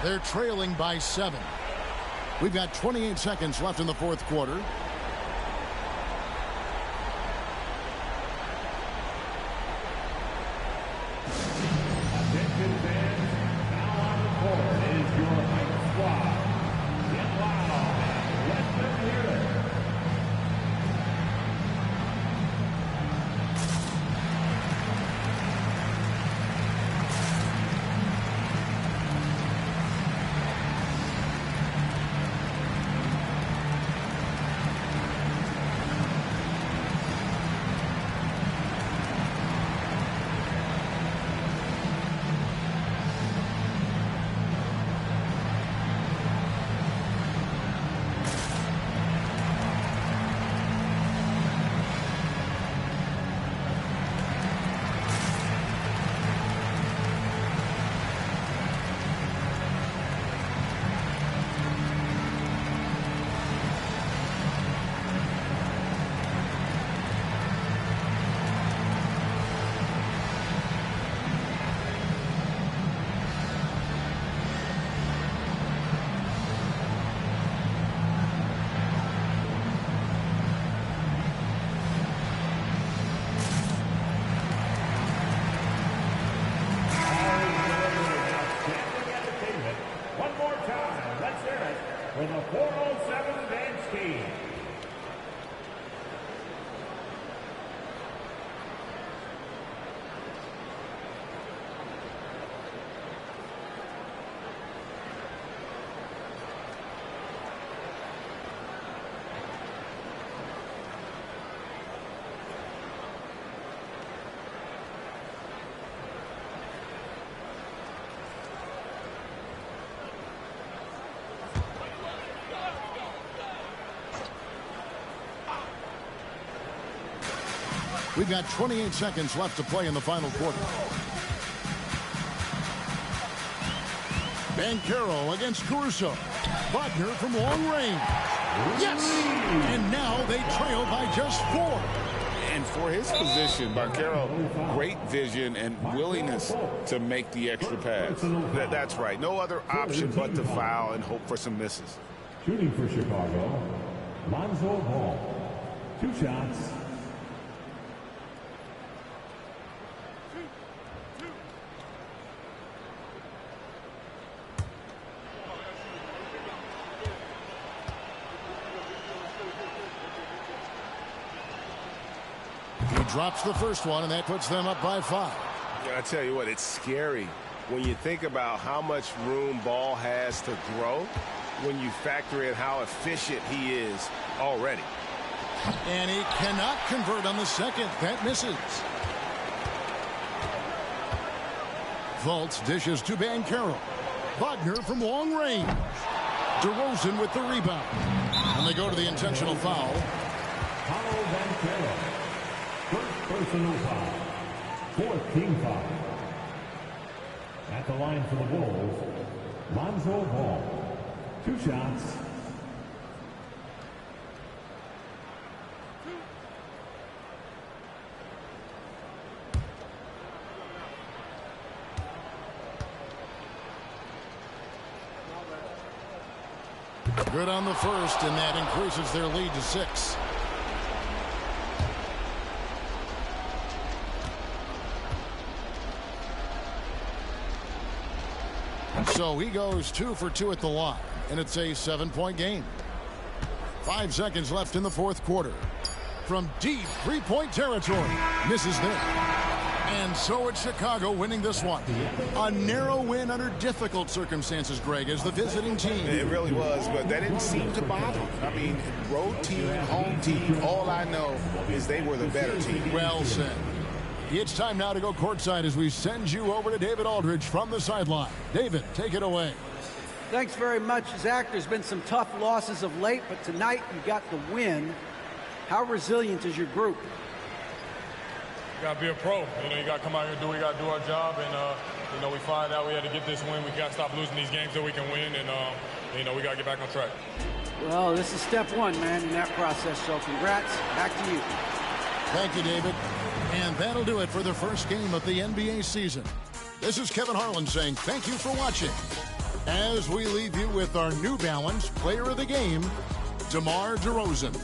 They're trailing by 7. We've got 28 seconds left in the fourth quarter. We've got 28 seconds left to play in the final quarter. Banchero against Caruso. Wagner from long range. Yes! And now they trail by just 4. And for his position, Banchero, great vision and willingness to make the extra pass. That's right. No other option but to foul and hope for some misses. Shooting for Chicago, Lonzo Ball. 2 shots. Drops the first one, and that puts them up by 5. I tell you what, it's scary when you think about how much room Ball has to grow when you factor in how efficient he is already. And he cannot convert on the second. That misses. Fultz dishes to Banchero. Wagner from long range. DeRozan with the rebound. And they go to the intentional foul. Paulo Banchero. First personal foul. 4th team foul. At the line for the Bulls, Lonzo Ball. 2 shots. Good on the first, and that increases their lead to 6. So he goes 2 for 2 at the line, and it's a 7-point game. 5 seconds left in the fourth quarter. From deep three-point territory, misses there. And so it's Chicago winning this one. A narrow win under difficult circumstances, Greg, as the visiting team. It really was, but that didn't seem to bother. I mean, road team, home team, all I know is they were the better team. Well said. It's time now to go courtside as we send you over to David Aldridge from the sideline. David, take it away. Thanks very much, Zach. There's been some tough losses of late, but tonight you got the win. How resilient is your group? You got to be a pro. You got to come out here and do what we got to do our job. And, we find out we had to get this win. We got to stop losing these games so we can win. And, we got to get back on track. Well, this is step one, man, in that process. So congrats. Back to you. Thank you, David. And that'll do it for the first game of the NBA season. This is Kevin Harlan saying thank you for watching. As we leave you with our New Balance Player of the Game, DeMar DeRozan.